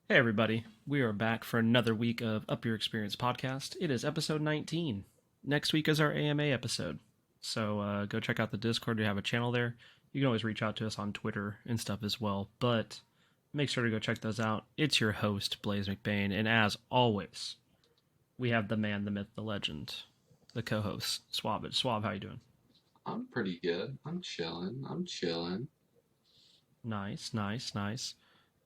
Hey, everybody. We are back for another week of Up Your Experience podcast. It is episode 19. Next week is our AMA episode. So go check out the Discord. We have a channel there. You can always reach out to us on Twitter and stuff as well. But make sure to go check those out. It's your host, BlaiseMcBaine. And as always, we have the man, the myth, the legend, the co host, Suave. Suave, how you doing? I'm pretty good. I'm chilling. I'm chilling. Nice, nice, nice.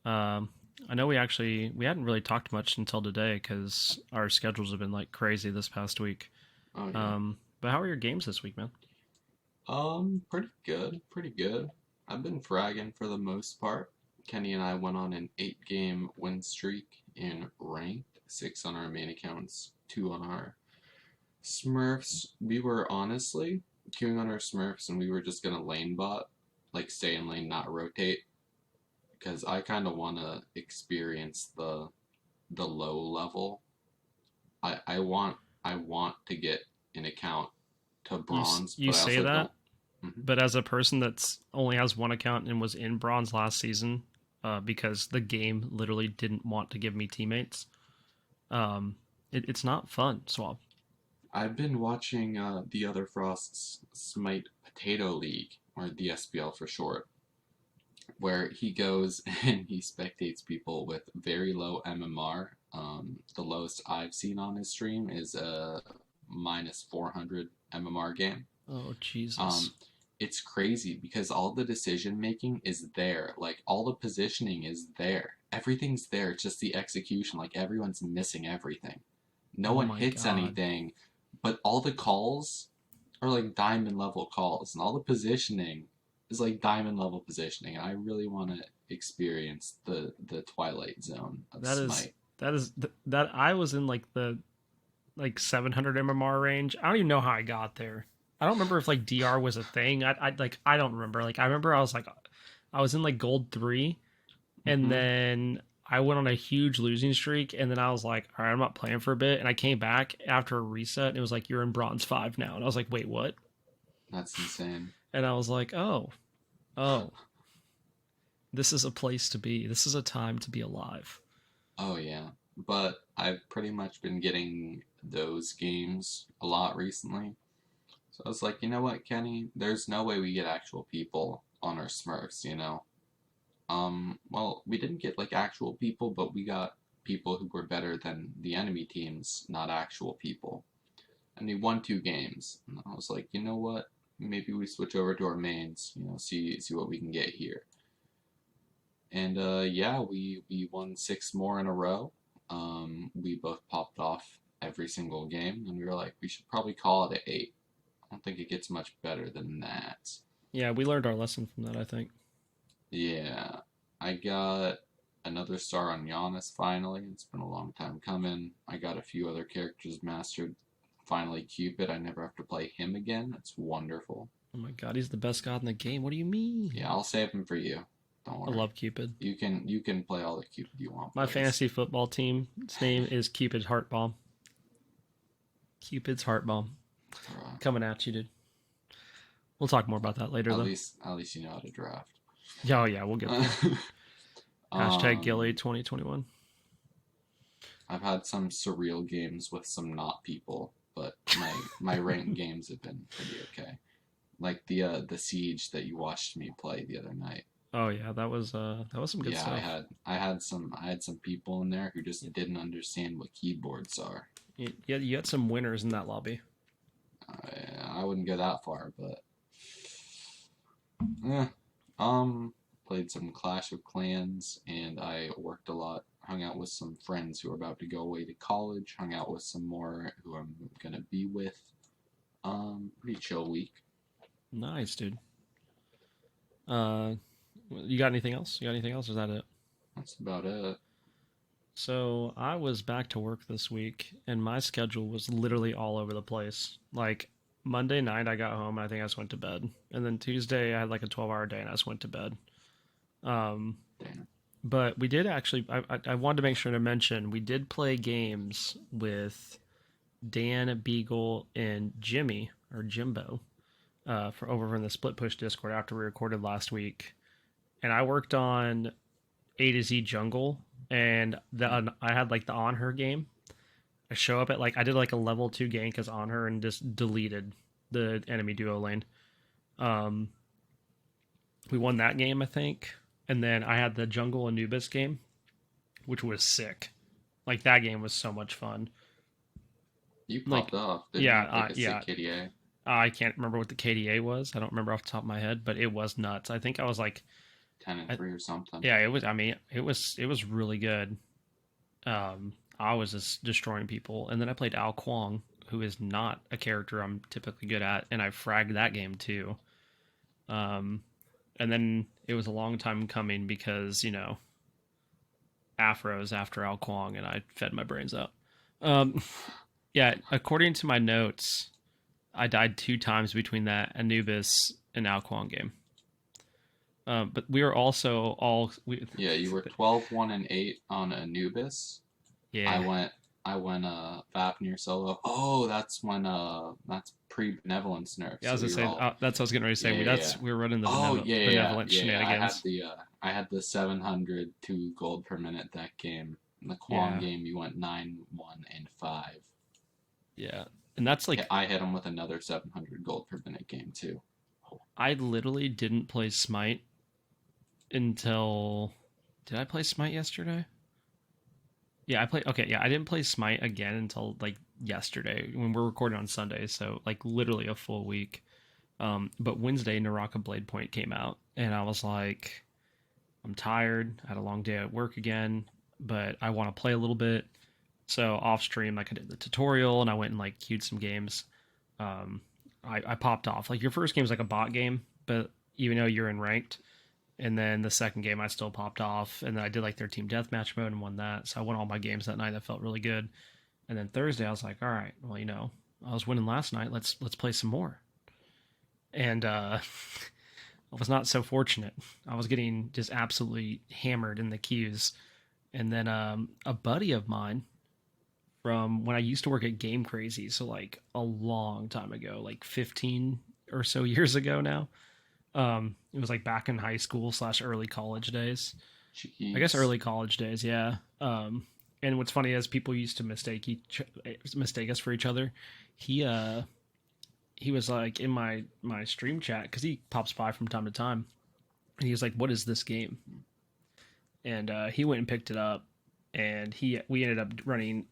Um, I know we hadn't really talked much until today because our schedules have been like crazy this past week. Oh yeah. But how are your games this week, man? Pretty good. Pretty good. I've been fragging for the most part. Kenny and I went on an 8 game win streak in ranked, 6 on our main accounts, 2 on our Smurfs. We were honestly queuing on our Smurfs and we were just gonna lane bot, like stay in lane, not rotate, because I kind of want to experience the low level. I want to get an account to bronze, You but I say also don't. that, Mhm. but as a person that's only has one account and was in bronze last season, because the game literally didn't want to give me teammates, um, it's not fun. Swab. I've been watching the other Frost's Smite Potato League, or the SPL for short, where he goes and he spectates people with very low MMR. The lowest I've seen on his stream is a minus 400 MMR game. Oh Jesus. Um, it's crazy because all the decision making is there. Like all the positioning is there. Everything's there. It's just the execution. Like everyone's missing everything. No Oh one my hits God. anything, but all the calls are like diamond level calls, and all the positioning is like diamond level positioning. And I really want to experience the twilight zone of That is Smite. that I was in like the 700 MMR range. I don't even know how I got there. I don't remember if like DR was a thing. I don't remember. Like I remember I was in like gold 3 and Hmm. then I went on a huge losing streak and then I was like, all right, I'm not playing for a bit, and I came back after a reset and it was like you're in bronze 5 now. And I was like, "Wait, what?" That's insane. And I was like, "Oh. Oh. This is a place to be. This is a time to be alive." Oh yeah, but I've pretty much been getting those games a lot recently. So I was like, you know what, Kenny? There's no way we get actual people on our Smurfs, you know? Well, we didn't get like actual people, but we got people who were better than the enemy teams, not actual people. And we won 2 games. And I was like, you know what? Maybe we switch over to our mains, see what we can get here. And yeah, we won 6 more in a row. We both popped off every single game, and we were like, we should probably call it a 8. I don't think it gets much better than that. Yeah, we learned our lesson from that, I think. Yeah, I got another star on Giannis finally. It's been a long time coming. I got a few other characters mastered. Finally, Cupid. I never have to play him again. That's wonderful. Oh my God, he's the best god in the game. What do you Yeah, mean? I'll save him for you. Don't I worry. love Cupid. You can play all the Cupid you want, My Blaze. fantasy football team's name is Cupid's Heart Bomb. Cupid's Heart Bomb. Bruh. Coming at you, dude. We'll talk more about that later, At though. least at least you know how to draft. Yeah, oh yeah, we'll get there. Hashtag Gilly um, 2021. I've had some surreal games with some not people, but my ranked games have been pretty okay. Like the siege that you watched me play the other night. Oh yeah, that was some good Yeah, I stuff. had I had some I had some people in there who just didn't understand what keyboards are. You had some winners in that lobby. I wouldn't go that far, but eh. Played some Clash of Clans, and I worked a lot. Hung out with some friends who are about to go away to college. Hung out with some more who I'm gonna be with. Pretty chill week. Nice, dude. Uh, you got anything else? You got anything else? Or is that it? That's about it. So I was back to work this week, and my schedule was literally all over the place. Like Monday night, I got home, and I think I just went to bed, and then Tuesday, I had like a 12-hour day, and I just went to bed. Um, Damn. but we did actually. I wanted to make sure to mention we did play games with Dan Beagle and Jimmy or Jimbo for over in the Split Push Discord after we recorded last week, and I worked on A to Z Jungle, and I had like the On Her game. I show up at like I did like a level 2 gank as On Her and just deleted the enemy duo lane. Um, we won that game, I think, and then I had the Jungle Anubis game, which was sick. Like that game was so much fun. You Like, popped off, didn't you? yeah, With like a yeah. sick KDA. I can't remember what the KDA was. I don't remember off the top of my head, but it was nuts. I think I was like, 10-3 or something. yeah, it was. I mean, it was really good. I was just destroying people, and then I played Al Kwong, who is not a character I'm typically good at, and I fragged that game too. Um, and then it was a long time coming because Afro's after Al Kwong, and I fed my brains out. Um, yeah, according to my notes, I died 2 times between that Anubis and Al Kwong game. But we were also Yeah, you were 12-1-8 on Anubis. yeah. I went Fafnir solo. Oh, that's pre-benevolence nerf. Yeah, I So was gonna we were say all that's what I was getting ready to say. yeah, yeah, yeah. We were running the Oh, yeah, yeah, yeah, benevolent yeah, yeah. shenanigans. I had the 702 gold per minute that game. In the Kwong Yeah, game, you went 9-1-5. yeah, and that's Yeah, like I hit him with another 700 gold per minute game too. I literally didn't play Smite until did I play Smite yesterday? Yeah, I played. Okay, yeah, I didn't play Smite again until like yesterday when we're recording on Sunday, so like literally a full week. But Wednesday, Naraka Blade Point came out, and I was like, I'm tired. I had a long day at work again, but I want to play a little bit. So off stream, like I did the tutorial, and I went and like queued some games. Um, I popped off. Like your first game is like a bot game, but even though you're in ranked, and then the second game I still popped off, and then I did like their team deathmatch mode and won that. So I won all my games that night. That felt really good. And then Thursday I was like, all right, well I was winning last night. Let's play some more. And I was not so fortunate. I was getting just absolutely hammered in the queues. And then a buddy of mine from when I used to work at Game Crazy, so like a long time ago, like 15 or so years ago now. It was like back in high school slash early college days. I guess Jeez. early college days, yeah. And what's funny is people used to mistake us for each other. He he was like in my stream chat because he pops by from time to time, and he was like, "What is this game?" And he went and picked it up, and we ended up running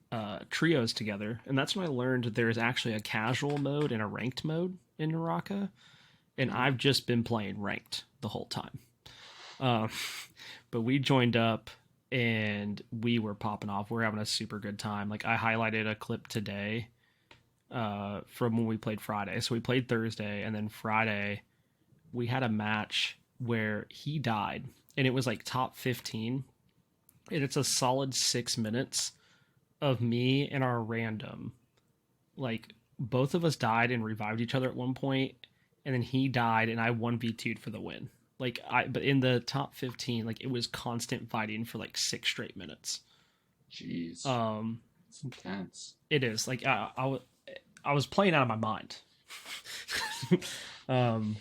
trios together, and that's when I learned that there is actually a casual mode and a ranked mode in Naraka, and Mhm. I've just been playing ranked the whole time. Um, but we joined up and we were popping off. We are having a super good time. Like I highlighted a clip today from when we played Friday. So we played Thursday, and then Friday we had a match where he died, and it was like top 15, and it's a solid 6 minutes of me and our random. Like both of us died and revived each other at one point, and then he died, and I 1v2'd for the win. But in the top 15, like it was constant fighting for like 6 straight minutes. Jeez. Um, It's intense. it is like I was playing out of my mind. um,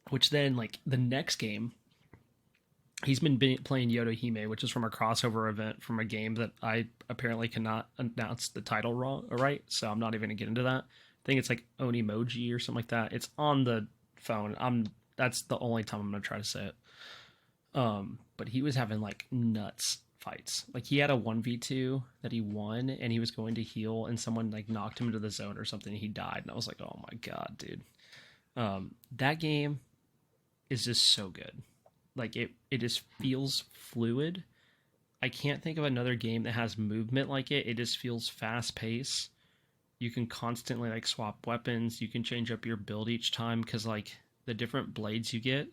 which then like the next game, he's been playing Yodohime, which is from a crossover event from a game that I apparently cannot announce the title wrong, right? So I'm not even gonna get into that. I think it's like Onimoji or something like that. It's on the phone. That's the only time I'm gonna try to say it. But he was having like nuts fights. Like he had a 1v2 that he won, and he was going to heal, and someone like knocked him into the zone or something, and he died. And I was like, oh my god, dude. That game is just so good. Like it just feels fluid. I can't think of another game that has movement like it. It just feels fast paced. You can constantly like swap weapons. You can change up your build each time because like the different blades you get,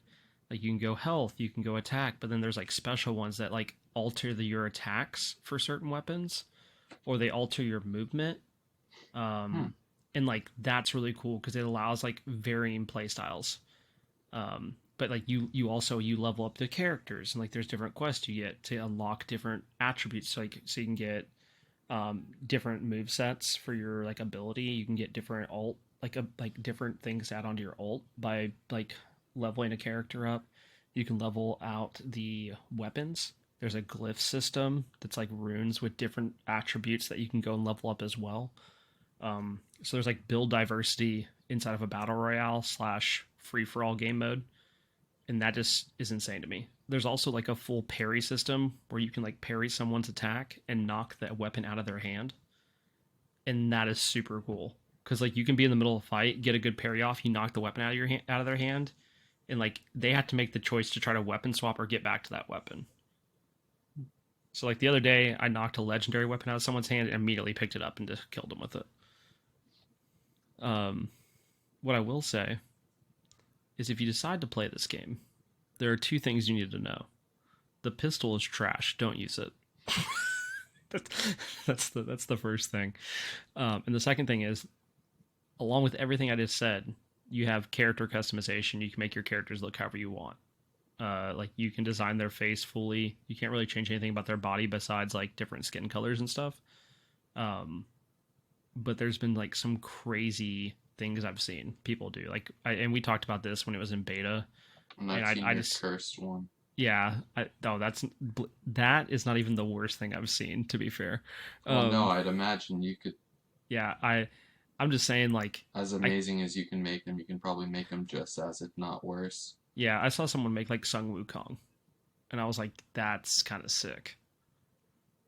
like you can go health, you can go attack, but then there's like special ones that like alter your attacks for certain weapons, or they alter your movement. Hmm. And like that's really cool because it allows like varying play styles. But like you level up the characters, and like there's different quests you get to unlock different attributes, so you can get different move sets for your like ability. You can get different ult like different things to add onto your ult by like leveling a character up. You can level out the weapons, There's a glyph system that's like runes with different attributes that you can go and level up as well. So there's like build diversity inside of a battle royale slash free for all game mode, and that just is insane to me. There's also like a full parry system where you can like parry someone's attack and knock that weapon out of their hand, and that is super cool because like you can be in the middle of a fight, get a good parry off, you knock the weapon out of out of their hand, and like they have to make the choice to try to weapon swap or get back to that weapon. So like the other day, I knocked a legendary weapon out of someone's hand and immediately picked it up and just killed them with it. What I will say is if you decide to play this game, there are two things you need to know. The pistol is trash. Don't use it. that's the first thing. And the second thing is, along with everything I just said, you have character customization. You can make your characters look however you want. Like you can design their face fully. You can't really change anything about their body besides like different skin colors and stuff. But there's been like some crazy things I've seen people do. Like, and we talked about this when it was in beta. And I just cursed one. Yeah, that is not even the worst thing I've seen. To be fair. Well, no, I'd imagine you could. Yeah, I'm just saying like as amazing as you can make them, you can probably make them just as, if not worse. Yeah, I saw someone make like Sung Wukong, and I was like, that's kind of sick.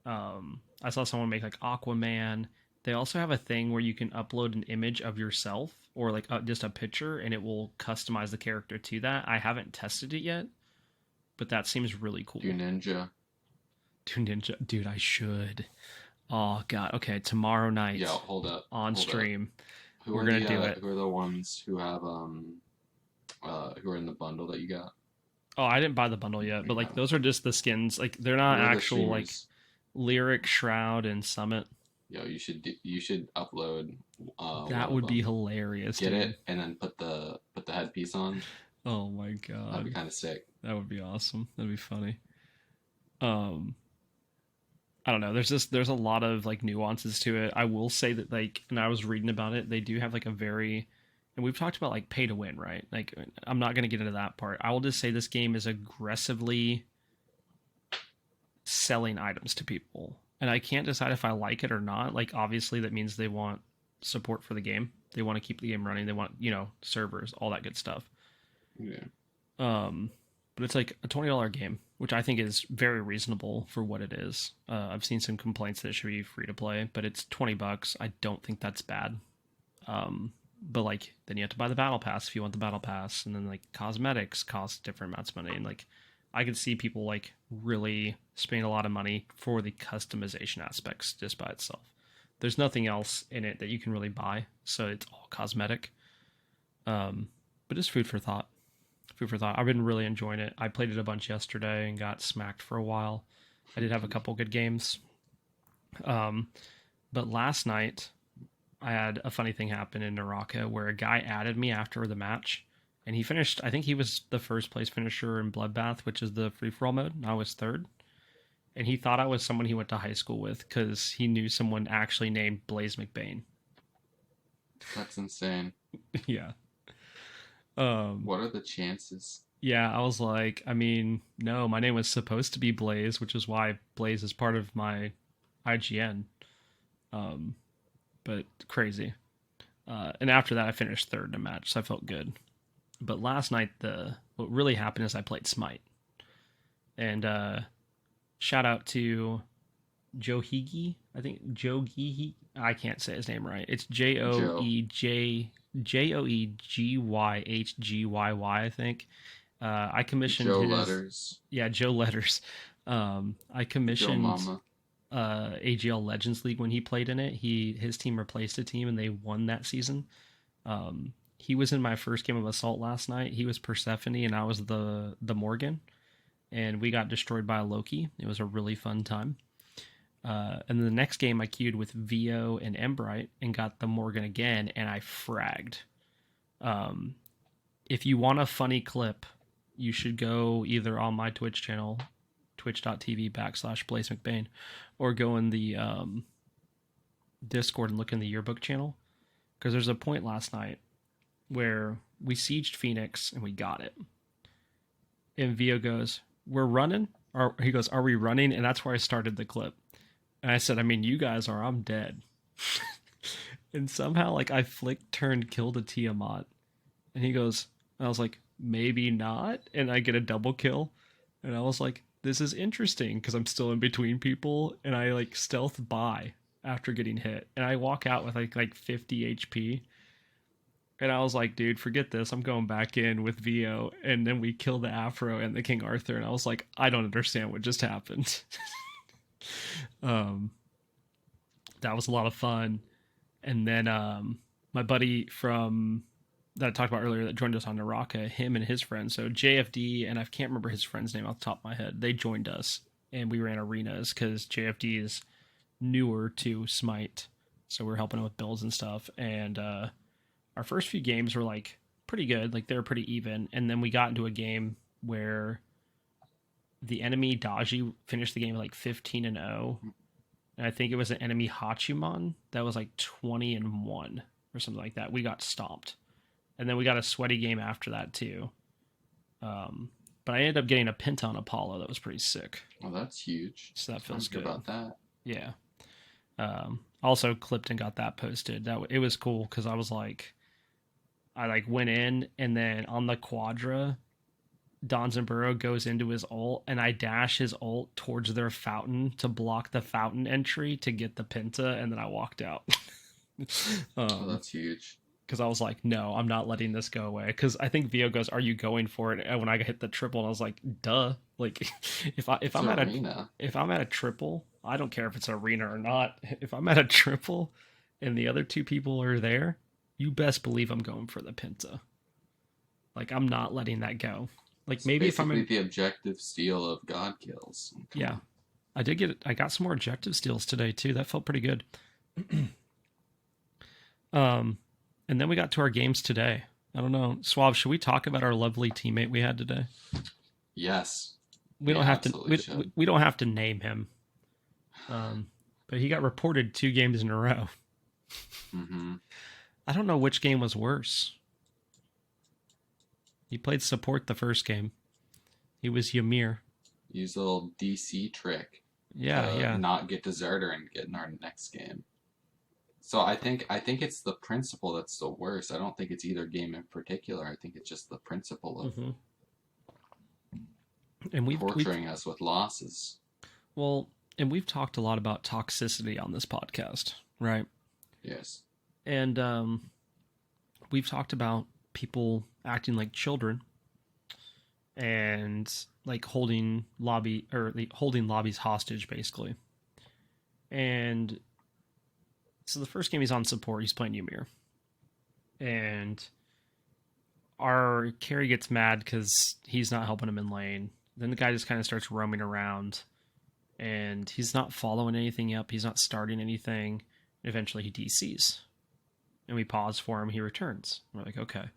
I saw someone make like Aquaman. They also have a thing where you can upload an image of yourself or like just a picture, and it will customize the character to that. I haven't tested it yet, but that seems really cool. Do Ninja. Dude, I should. Oh god. Okay, tomorrow night. Yeah, hold up. On stream. We're gonna do it. Who are the ones who have who are in the bundle that you got? Oh, I didn't buy the bundle yet, but like those are just the skins. Like they're not actual like Lyric, Shroud, and Summit. Yo, you should upload. That would be hilarious. Get it and then put the headpiece on. Oh my god, that'd be kind of sick. That would be awesome. That'd be funny. I don't know. There's a lot of like nuances to it. I will say that like, and I was reading about it. They do have like a very, and we've talked about like pay to win, right? Like I'm not going to get into that part. I will just say this game is aggressively selling items to people, and I can't decide if I like it or not. Like obviously that means they want support for the game. They want to keep the game running. They want, servers, all that good stuff. Yeah. But it's like a $20 game, which I think is very reasonable for what it is. I've seen some complaints that it should be free to play, but it's $20. I don't think that's bad. But like, then you have to buy the battle pass if you want the battle pass, and then like cosmetics cost different amounts of money. And like, I could see people like really spending a lot of money for the customization aspects just by itself. There's nothing else in it that you can really buy, so it's all cosmetic. But it's food for thought. I've been really enjoying it. I played it a bunch yesterday and got smacked for a while. I did have a couple good games. But last night, I had a funny thing happen in Naraka where a guy added me after the match, and he finished, I think he was the first place finisher in Bloodbath, which is the free-for-all mode, and I was third. And he thought I was someone he went to high school with because he knew someone actually named BlaiseMcBaine. That's insane. Yeah. What are the chances? Yeah, I was like, I mean, no, my name was supposed to be Blaze, which is why Blaze is part of my IGN. But crazy. And after that, I finished third in a match, so I felt good. But last night, what really happened is I played Smite. And shout out to Joe Higi. I think Joe Higi. I can't say his name right. It's Joegyhgyy, I think. I commissioned Joe Letters. Yeah, Joe Letters. I commissioned AGL Legends League when he played in it. His team replaced a team and they won that season. He was in my first game of Assault last night. He was Persephone and I was the Morgan, and we got destroyed by a Loki. It was a really fun time. And the next game I queued with Vio and Embright and got the Morgan again, and I fragged. If you want a funny clip, you should go either on my Twitch channel, twitch.tv/BlaiseMcBaine, or go in the Discord and look in the yearbook channel. Because there's a point last night where we sieged Phoenix and we got it. And Vio goes, "We're running." he goes, "Are we running?" And that's where I started the clip. And I said, "I mean, you guys are. I'm dead." And somehow, like, I flick turned killed a Tiamat, and he goes, and I was like, maybe not, and I get a double kill, and I was like, this is interesting because I'm still in between people, and I like stealth by after getting hit, and I walk out with like 50 HP, and I was like, dude, forget this, I'm going back in with Vio, and then we kill the Afro and the King Arthur, and I was like, I don't understand what just happened. um, that was a lot of fun. And then my buddy from that I talked about earlier that joined us on Naraka, him and his friend, so JFD, and I can't remember his friend's name off the top of my head, they joined us, and we ran arenas because JFD is newer to Smite, so we're helping him with builds and stuff, and our first few games were like pretty good, like they were pretty even, and then we got into a game where the enemy Daji finished the game like 15-0, and I think it was an enemy Hachiman that was like 20-1 or something like that. We got stomped. And then we got a sweaty game after that too. But I ended up getting a Penta on Apollo that was pretty sick. Well, that's huge. So that feels good. About that. Yeah. Also clipped and got that posted. It was cool because I was like, I like went in, and then on the Quadra, Donzenburo goes into his ult, and I dash his ult towards their fountain to block the fountain entry to get the Penta, and then I walked out. Oh, that's huge. Because I was like, no, I'm not letting this go away. Because I think Vio goes, "Are you going for it?" And when I hit the triple, and I was like, "Duh!" Like, if I'm at a triple, I don't care if it's arena or not. If I'm at a triple, and the other two people are there, you best believe I'm going for the Penta. Like, I'm not letting that go. Like, maybe if I'm in the objective steal of God kills. Yeah, I got some more objective steals today too. That felt pretty good. And then we got to our games today. I don't know, Suave, should we talk about our lovely teammate we had today? Yes. We don't have to. We don't have to name him. But he got reported 2 games in a row. Mm-hmm. I don't know which game was worse. He played support the first game. He was Ymir. Use a little DC trick. Yeah. Not get deserter and get in our next game. So I think it's the principle that's the worst. I don't think it's either game in particular. I think it's just the principle of and torturing us with losses. Well, and we've talked a lot about toxicity on this podcast, right? Yes. And we've talked about people acting like children and like holding lobbies hostage, basically. And so the first game he's on support, he's playing Ymir. And our carry gets mad because he's not helping him in lane. Then the guy just kind of starts roaming around, and he's not following anything up. He's not starting anything. Eventually he DCs. And we pause for him. He returns. We're like, okay.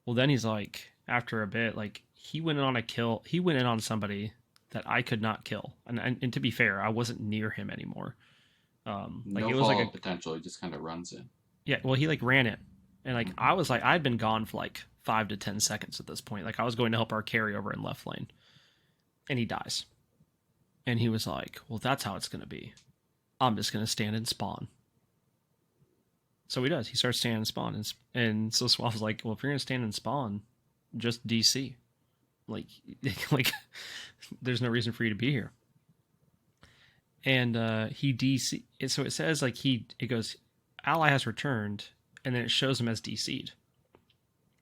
Well, then he's like, after a bit, like, he went in on a kill. He went in on somebody that I could not kill. And to be fair, I wasn't near him anymore. Like, no it was like a potential. He just kind of runs in. Yeah, well, he like ran it, and like I was like, I'd been gone for like 5 to 10 seconds at this point. Like, I was going to help our carry over in left lane, and he dies. And he was like, well, that's how it's gonna be. I'm just gonna stand and spawn. So he does. He starts standing and spawn, and so Suave's like, well, if you're gonna stand and spawn, just DC. Like there's no reason for you to be here. And he DC. So it says like it goes, ally has returned, and then it shows him as DC'd.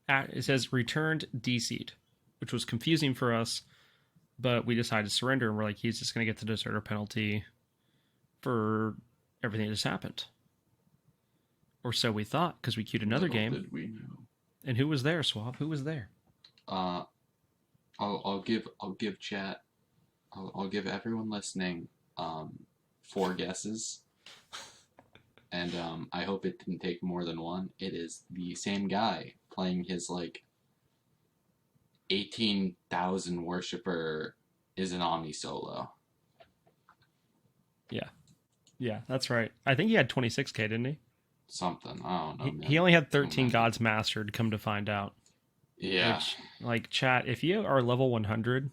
It says returned DC'd, which was confusing for us, but we decided to surrender, and we're like, he's just going to get the deserter penalty for everything that just happened. Or so we thought, because we queued another game. Did we know? And who was there, Suave? Who was there? I'll give chat. I'll give everyone listening 4 guesses, and I hope it didn't take more than one. It is the same guy playing his like 18,000 worshiper is an Omni solo. Yeah, that's right. I think he had 26k, didn't he? Something, I don't know. He only had 13 gods mastered, come to find out. Yeah. Which, like, chat, if you are level 100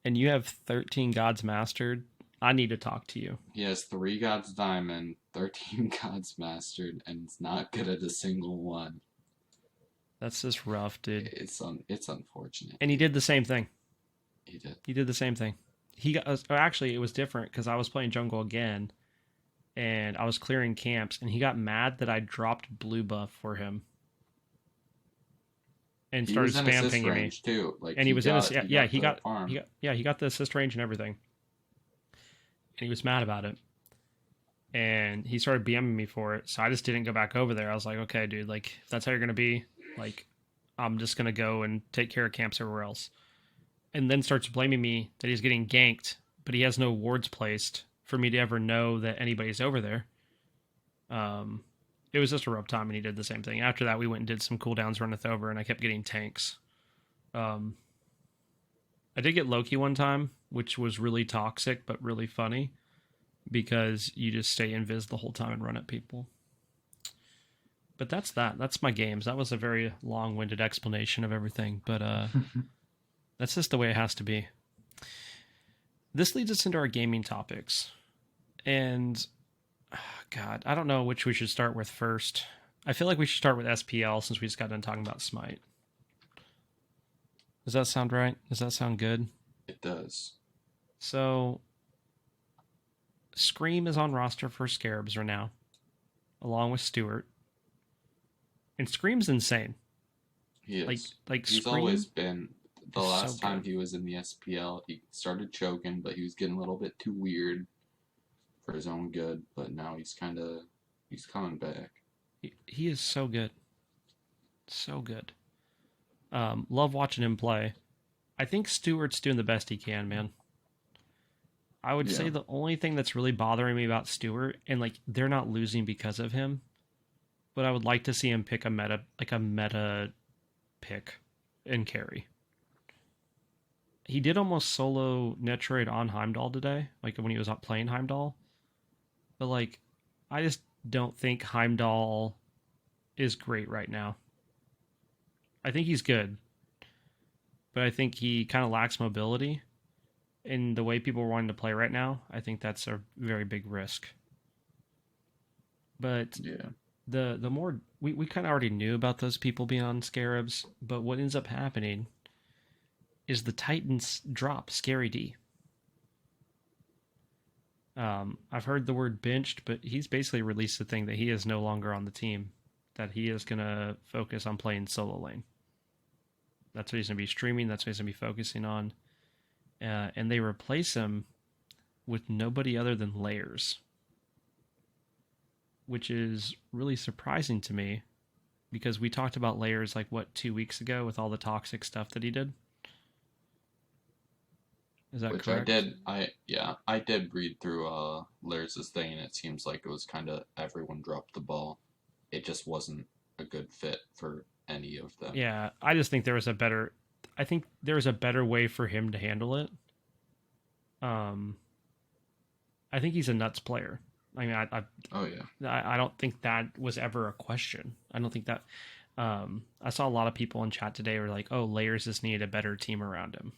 and you have 13 gods mastered, I need to talk to you. He has 3 gods diamond, 13 gods mastered, and is not good at a single one. That's just rough, dude. It's unfortunate. And he did the same thing. He did. He did the same thing. He got actually it was different because I was playing jungle again, and I was clearing camps, and he got mad that I dropped blue buff for him, and He started was in spam assist pinging me. range too. Like And he was in his he the got farm. he got the assist range and everything, and he was mad about it. And he started BMing me for it, so I just didn't go back over there. I was like, okay, dude, like if that's how you're gonna be, like I'm just gonna go and take care of camps everywhere else. And then starts blaming me that he's getting ganked, but he has no wards placed for me to ever know that anybody's over there. It was just a rough time, and he did the same thing. After that, we went and did some cooldowns, runneth over, and I kept getting tanks. I did get Loki one time, which was really toxic, but really funny, because you just stay invis the whole time and run at people. But that's that. That's my games. That was a very long-winded explanation of everything, but that's just the way it has to be. This leads us into our gaming topics. And, God, I don't know which we should start with first. I feel like we should start with SPL since we just got done talking about Smite. Does that sound right? Does that sound good? It does. So, Scream is on roster for Scarabs right now, along with Stewart. And Scream's insane. He is. Like He's Scream always been. The is last so time good. he was in the SPL, he started choking, but he was getting a little bit too weird for his own good. But now he's coming back. He is so good. So good. Love watching him play. I think Stewart's doing the best he can, man. I would say the only thing that's really bothering me about Stewart, and like they're not losing because of him, but I would like to see him pick a meta pick and carry. He did almost solo Netroid on Heimdall today, like when he was up playing Heimdall. But like, I just don't think Heimdall is great right now. I think he's good, but I think he kind of lacks mobility. In the way people are wanting to play right now, I think that's a very big risk. But Yeah. the more we kind of already knew about those people being on Scarabs, but what ends up happening is the Titans drop Scary D. I've heard the word benched, but he's basically released the thing that he is no longer on the team, that he is going to focus on playing solo lane. That's what he's going to be streaming. That's what he's going to be focusing on. And they replace him with nobody other than Layers, which is really surprising to me because we talked about Layers 2 weeks ago with all the toxic stuff that he did. Is that Which correct? I did read through Lair's thing, and it seems like it was kind of everyone dropped the ball. It just wasn't a good fit for any of them. Yeah, I just think there was a better way for him to handle it. I think he's a nuts player. I mean, I don't think that was ever a question. I don't think that. I saw a lot of people in chat today were like, "Oh, Layers just needed a better team around him."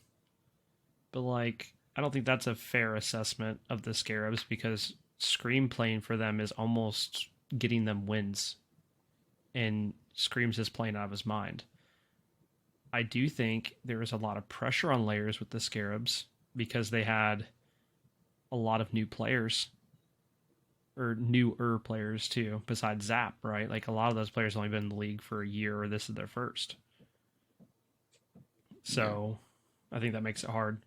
But like, I don't think that's a fair assessment of the Scarabs because Scream playing for them is almost getting them wins, and Scream's just playing out of his mind. I do think there was a lot of pressure on Layers with the Scarabs because they had a lot of new players, or newer players too, besides Zap, right? Like a lot of those players only been in the league for a year, or this is their first. So I think that makes it hard.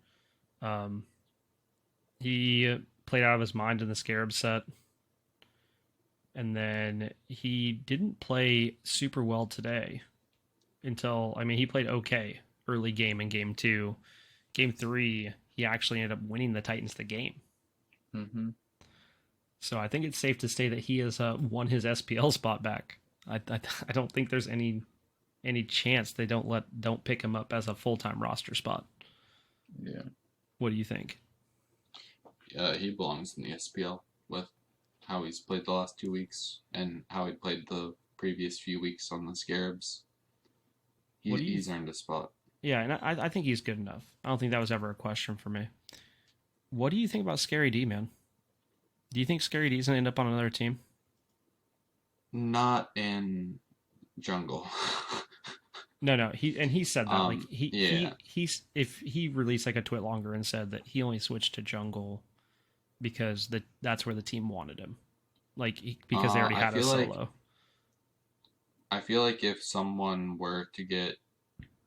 He played out of his mind in the Scarab set, and then he didn't play super well today until, I mean, he played okay early game in game 2. Game 3, he actually ended up winning the Titans the game. Mm-hmm. So I think it's safe to say that he has won his SPL spot back. I don't think there's any chance they don't pick him up as a full-time roster spot. Yeah. What do you think? He belongs in the SPL with how he's played the last 2 weeks and how he played the previous few weeks on the Scarabs. He's earned a spot. Yeah, and I think he's good enough. I don't think that was ever a question for me. What do you think about Scary D, man? Do you think Scary D's gonna end up on another team? Not in jungle. No, no. He said that like Yeah. he's if he released like a tweet longer and said that he only switched to jungle because that's where the team wanted him, like because they already I had a feel like solo. if someone were to get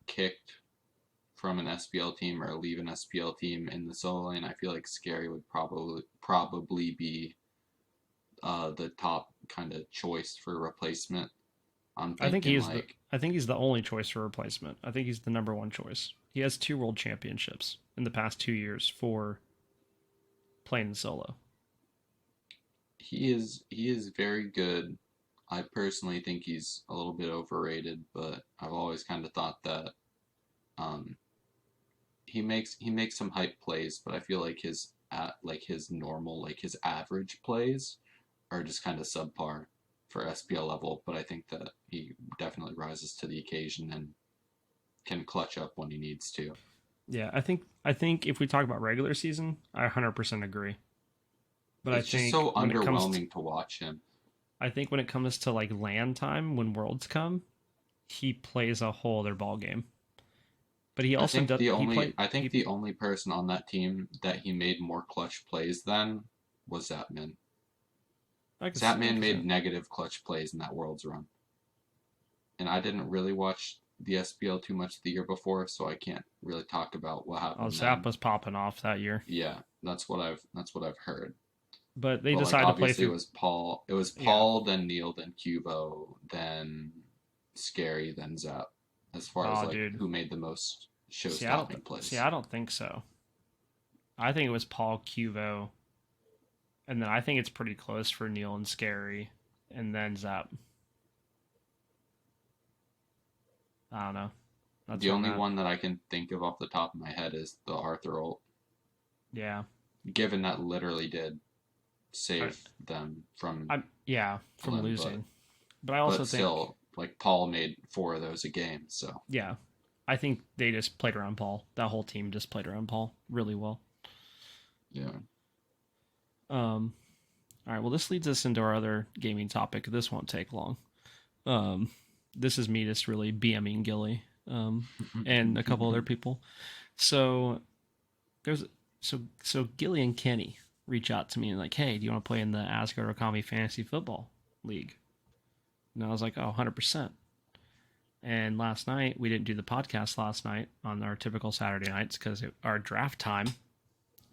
kicked from an SPL team or leave an SPL team in the solo lane, I feel like Scary would probably be the top kind of choice for replacement. I'm thinking like, I think he's the only choice for replacement. I think he's the number one choice. He has two world championships in the past 2 years for playing solo. he is very good. I personally think he's a little bit overrated, but I've always kind of thought that um, he makes some hype plays, but I feel like his normal, like his average plays are just kind of subpar for SPL level. But I think that he definitely rises to the occasion and can clutch up when he needs to. Yeah, I think if we talk about regular season, I 100% agree. But It's just so underwhelming to watch him. I think when it comes to like land time when worlds come, he plays a whole other ball game. But he also does I think he the only person on that team that he made more clutch plays than was Zapman. I Zapman could say, made negative clutch plays in that Worlds run, and I didn't really watch the SPL too much the year before, so I can't really talk about what oh, happened Zap then. was popping off that year. Yeah, that's what I've heard. But they But like decided to play obviously through. It was Yeah. Paul, then Neil, then Cubo, then Scary, then Zap. As far as Oh, like dude. who made the most show stopping See, plays. I don't think so. I think it was Paul Cuvo, and then I think it's pretty close for Neil and Scary, and then Zap. I don't know. That's The where I'm only at. one that I can think of off the top of my head is the Arthur ult, Yeah. given that literally did I, save them from yeah, from limb, but losing. But I also think, still, like Paul made four of those a game, so yeah, I think they just played around Paul. That whole team just played around Paul really well. yeah. Um, all right. Well, this leads us into our other gaming topic. This won't take long. Um, this is me just really BMing Gilly, and a couple other people. So there's so Gilly and Kenny reach out to me and like, hey, do you want to play in the Asgard Okami Fantasy Football League? And I was like, oh, 100%. And last night, we didn't do the podcast last night on our typical Saturday nights because our draft time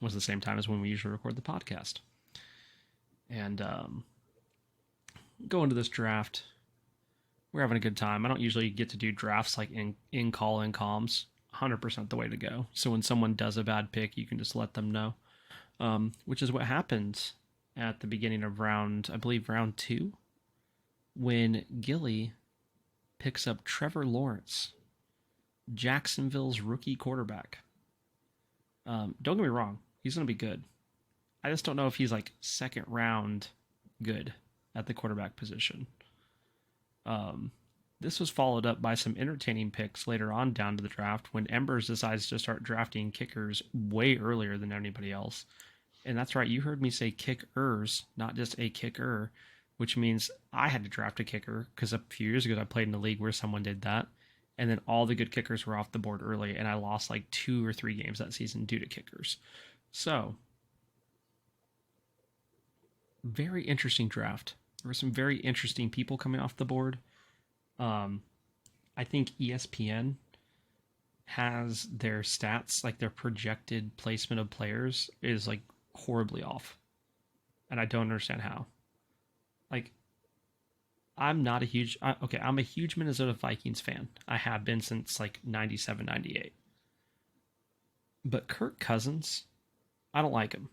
was the same time as when we usually record the podcast. And going to this draft, we're having a good time. I don't usually get to do drafts like in call in comms. 100% the way to go. So when someone does a bad pick, you can just let them know, which is what happened at the beginning of round, I believe round 2, when Gilly picks up Trevor Lawrence, Jacksonville's rookie quarterback. Don't get me wrong, he's going to be good. I just don't know if he's like second round good at the quarterback position. Um, this was followed up by some entertaining picks later on down to the draft when Embers decides to start drafting kickers way earlier than anybody else. And that's right, you heard me say kickers, not just a kicker, which means I had to draft a kicker because a few years ago I played in a league where someone did that. And then all the good kickers were off the board early, and I lost like 2 or 3 games that season due to kickers. So, very interesting draft. There were some very interesting people coming off the board. I think ESPN has their stats, like their projected placement of players, is like horribly off, and I don't understand how. Like, I'm not a huge okay. I'm a huge Minnesota Vikings fan. I have been since like 97, 98. But Kirk Cousins, I don't like him.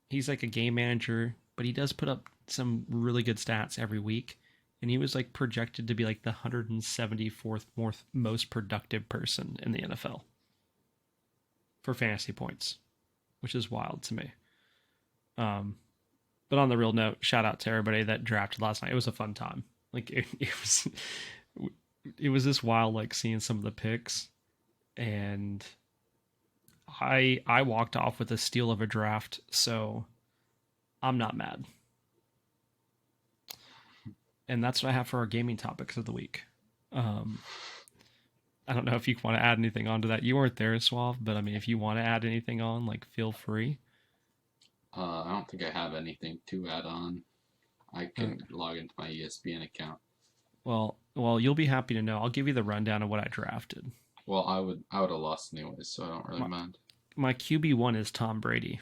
He's like a game manager, but he does put up some really good stats every week. And he was like projected to be like the 174th most productive person in the NFL for fantasy points, which is wild to me. But on the real note, shout out to everybody that drafted last night. It was a fun time. Like it was this wild, like seeing some of the picks. and I walked off with a steal of a draft, so I'm not mad. And that's what I have for our gaming topics of the week. Um, I don't know if you want to add anything onto that. You weren't there, Suave, but I mean, if you want to add anything on, like, feel free. I don't think I have anything to add on. I Uh, can log into my ESPN account. well, you'll be happy to know. I'll give you the rundown of what I drafted. Well, I would have lost anyways, so I don't really My, mind. my QB1 is Tom Brady.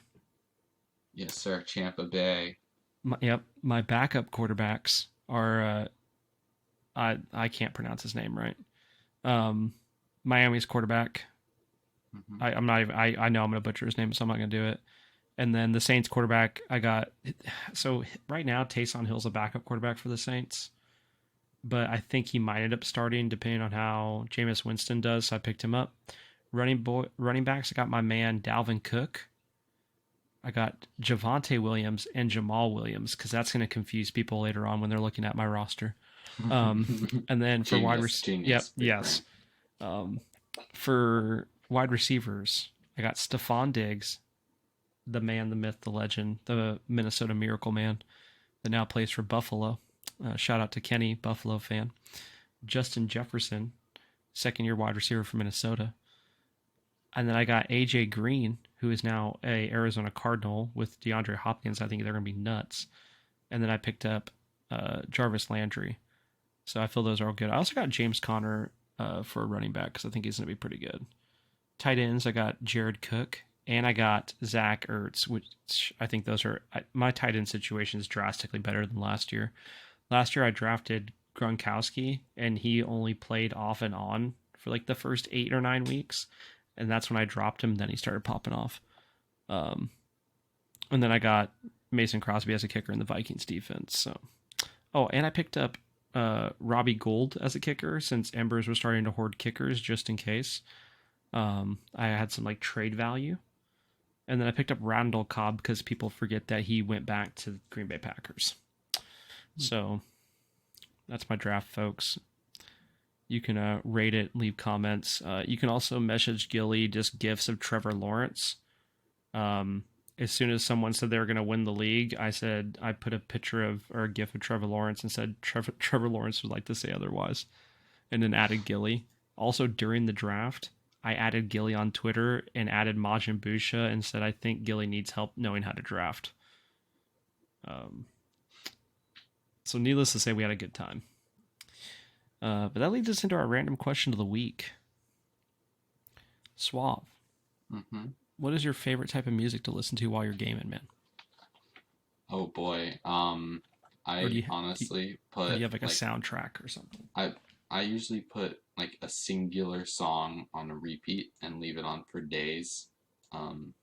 Yes, sir. Champa Bay. Yep, my backup quarterbacks are I can't pronounce his name right. Um, Miami's quarterback. Hmm. I'm not even. I know I'm gonna butcher his name, so I'm not gonna do it. And then the Saints quarterback, I got. So right now, Taysom Hill's a backup quarterback for the Saints, but I think he might end up starting depending on how Jameis Winston does. So I picked him up. Running backs, I got my man Dalvin Cook. I got Javante Williams and Jamal Williams because that's going to confuse people later on when they're looking at my roster. And then for yep, Genius, big brain. yes. Um, for wide receivers, I got Stephon Diggs, the man, the myth, the legend, the Minnesota Miracle Man that now plays for Buffalo. Shout out to Kenny, Buffalo fan. Justin Jefferson, second year wide receiver for Minnesota. And then I got AJ Green, who is now a Arizona Cardinal with DeAndre Hopkins. I think they're going to be nuts. And then I picked up Jarvis Landry. So I feel those are all good. I also got James Conner for a running back because I think he's going to be pretty good. Tight ends, I got Jared Cook and I got Zach Ertz, which I think those are my tight end situation is drastically better than last year. Last year I drafted Gronkowski and he only played off and on for like the first 8 or 9 weeks, and that's when I dropped him. Then he started popping off. Um, and then I got Mason Crosby as a kicker in the Vikings defense. So, oh, and I picked up Robbie Gould as a kicker since Embers was starting to hoard kickers just in case. I had some like trade value, and then I picked up Randall Cobb because people forget that he went back to the Green Bay Packers. So that's my draft, folks. You can rate it, leave comments. You can also message Gilly just gifs of Trevor Lawrence. As soon as someone said they were going to win the league, I put a picture of or a gif of Trevor Lawrence and said Trevor Lawrence would like to say otherwise, and then added Gilly. Also during the draft, I added Gilly on Twitter and added Majin Busha and said I think Gilly needs help knowing how to draft. So needless to say, we had a good time. But that leads us into our random question of the week. Suave. Mm-hmm. What is your favorite type of music to listen to while you're gaming, man? Oh boy. Or do I you honestly or do put you have like a like soundtrack or something? I I usually put like a singular song on a repeat and leave it on for days. Um,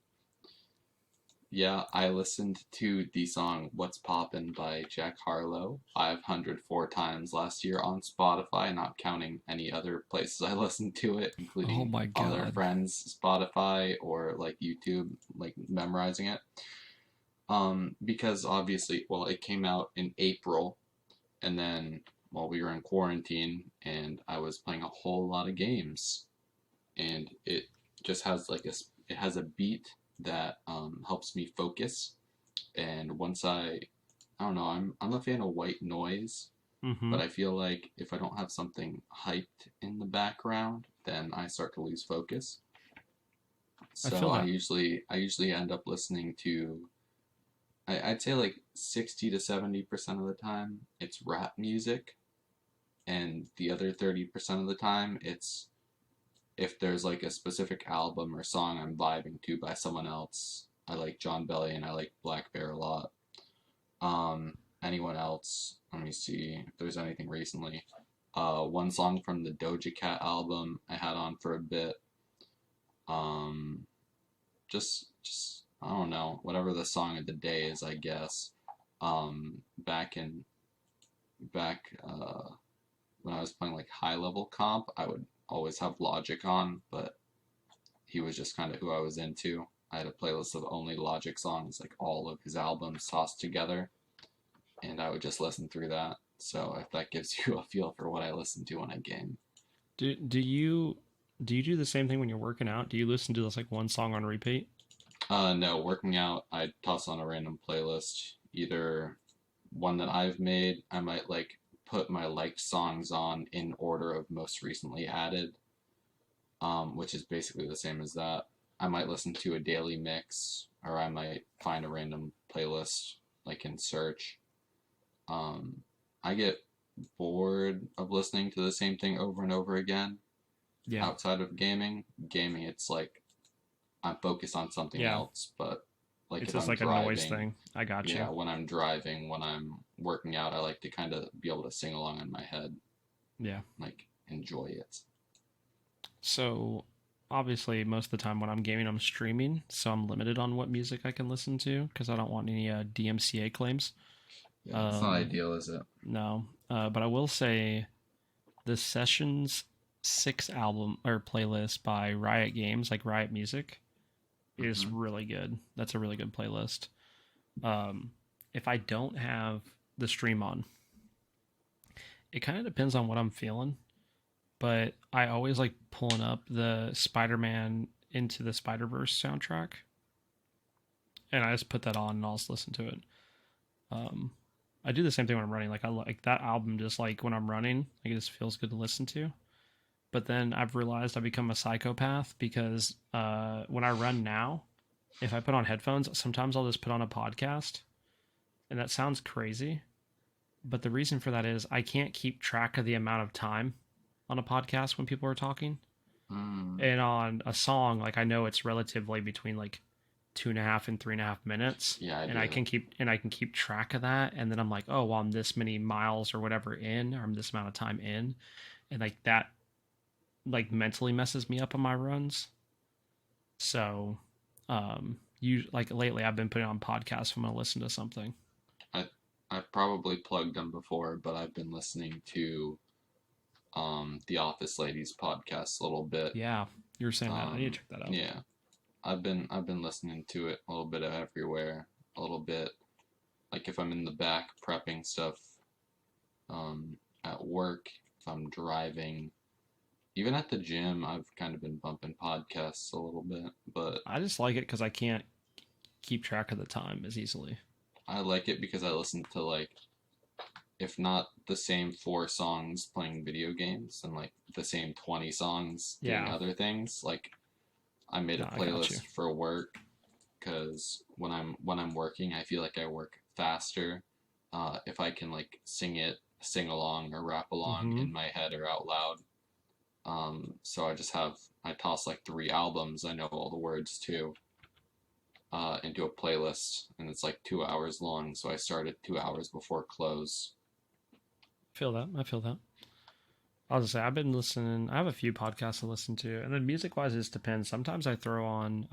yeah, I listened to the song "What's Poppin'" by Jack Harlow 504 times last year on Spotify, not counting any other places I listened to it, Oh including my other god. friends' Spotify or like YouTube, like memorizing it. Because obviously, well, it came out in April, and then, well, we were in quarantine, and I was playing a whole lot of games, and it just has like it has a beat that helps me focus. And once I don't know, I'm a fan of white noise, Mm-hmm. but I feel like if I don't have something hyped in the background, then I start to lose focus. I So feel that. I usually end up listening to I'd say like 60 to 70% of the time it's rap music, and the other 30% of the time it's if there's like a specific album or song I'm vibing to by someone else. I like John Belly and I like Black Bear a lot. Anyone else? Let me see if there's anything recently. One song from the Doja Cat album I had on for a bit. Um, just I don't know, whatever the song of the day is, I guess. Back in back when I was playing like high level comp, I would always have Logic on, but he was just kind of who I was into. I had a playlist of only Logic songs, like all of his albums tossed together, and I would just listen through that. So if that gives you a feel for what I listen to when I game. Do you? Do you do the same thing when you're working out? Do you listen to this like one song on repeat? No, working out, I toss on a random playlist, either one that I've made. I might like put my liked songs on in order of most recently added, which is basically the same as that. I might listen to a daily mix, or I might find a random playlist like in search. Um, I get bored of listening to the same thing over and over again Yeah. outside of gaming. Gaming, it's like I'm focused on something Yeah. else, but like It's if just I'm like a noise driving, thing. I got you. yeah, when I'm driving, when I'm working out, I like to kind of be able to sing along in my head, Yeah. like enjoy it. So obviously, most of the time when I'm gaming, I'm streaming, so I'm limited on what music I can listen to because I don't want any DMCA claims. Yeah, it's not Um, ideal, is it? no, but I will say the Sessions 6 album or playlist by Riot Games, like Riot Music, is Mm-hmm. really good. That's a really good playlist. Um, if I don't have the stream on, it kind of depends on what I'm feeling, but I always like pulling up the Spider-Man Into the Spider-Verse soundtrack, and I just put that on and I'll just listen to it. Um, I do the same thing when I'm running. Like I like that album just like when I'm running, like it just feels good to listen to. But then I've realized I become a psychopath because when I run now, if I put on headphones, sometimes I'll just put on a podcast, and that sounds crazy. But the reason for that is I can't keep track of the amount of time on a podcast when people are talking. Mm. And on a song, like I know it's relatively between like 2.5 and 3.5 minutes. Yeah, I And do. I can keep track of that. And then I'm like, oh well, I'm this many miles or whatever in, or I'm this amount of time in. And like that like mentally messes me up on my runs. So you like lately I've been putting on podcasts when I'm gonna listen to something. I I've probably plugged them before, but I've been listening to the Office Ladies podcast a little bit. Yeah, you were saying that. I need to check that out. Yeah, I've been listening to it a little bit of everywhere, a little bit like if I'm in the back prepping stuff at work, if I'm driving, even at the gym, I've kind of been bumping podcasts a little bit, but I just like it because I can't keep track of the time as easily. I like it because I listen to like if not the same four songs playing video games and like the same 20 songs doing Yeah, other things. Like I made a no, I got you. playlist for work because when I'm working, I feel like I work faster if I can like sing along or rap along Mm-hmm. in my head or out loud. So I toss like three albums I know all the words to into a playlist, and it's like 2 hours long. So I started 2 hours before close. Feel that. I feel that. I'll just say I've been listening. I have a few podcasts to listen to, and then music wise, it just depends. Sometimes I throw on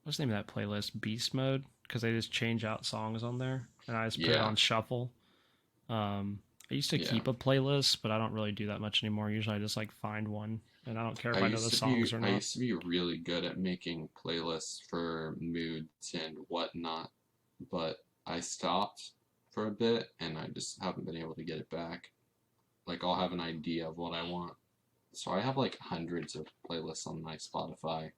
what's the name of that playlist? Beast Mode, because they just change out songs on there, and I just put it Yeah, on shuffle. I used to yeah. keep a playlist, but I don't really do that much anymore. Usually, I just like find one, and I don't care if I know the songs or I not. used to be really good at making playlists for moods and whatnot, but I stopped for a bit and I just haven't been able to get it back. Like I'll have an idea of what I want. So I have like hundreds of playlists on my Spotify.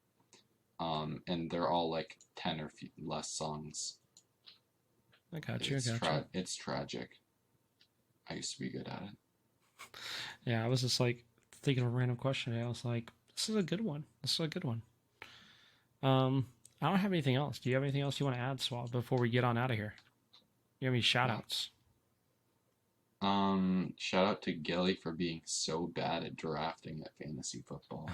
And they're all like 10 or less songs. I got you. I got you. It's tragic. I used to be good at it. Yeah, I was just like thinking of a random question today. I was like, this is a good one. This is a good one. I don't have anything else. Do you have anything else you want to add, Swab, before we get on out of here? You have any shout Yeah. outs? Shout out to Gilly for being so bad at drafting at fantasy football.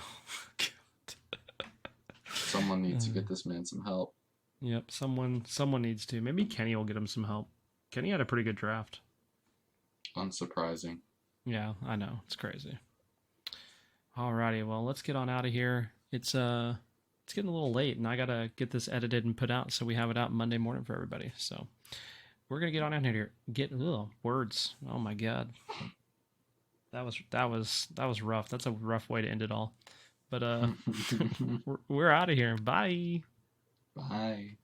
Someone needs to get this man some help. Yep, someone needs to. Maybe Kenny will get him some help. Kenny had a pretty good draft. Unsurprising. Yeah, I know. It's crazy. Alrighty, well, let's get on out of here. It's getting a little late, and I gotta get this edited and put out so we have it out Monday morning for everybody. So we're gonna get on out of here. Get words. Oh my god, that was rough. That's a rough way to end it all. But we're out of here. Bye. Bye.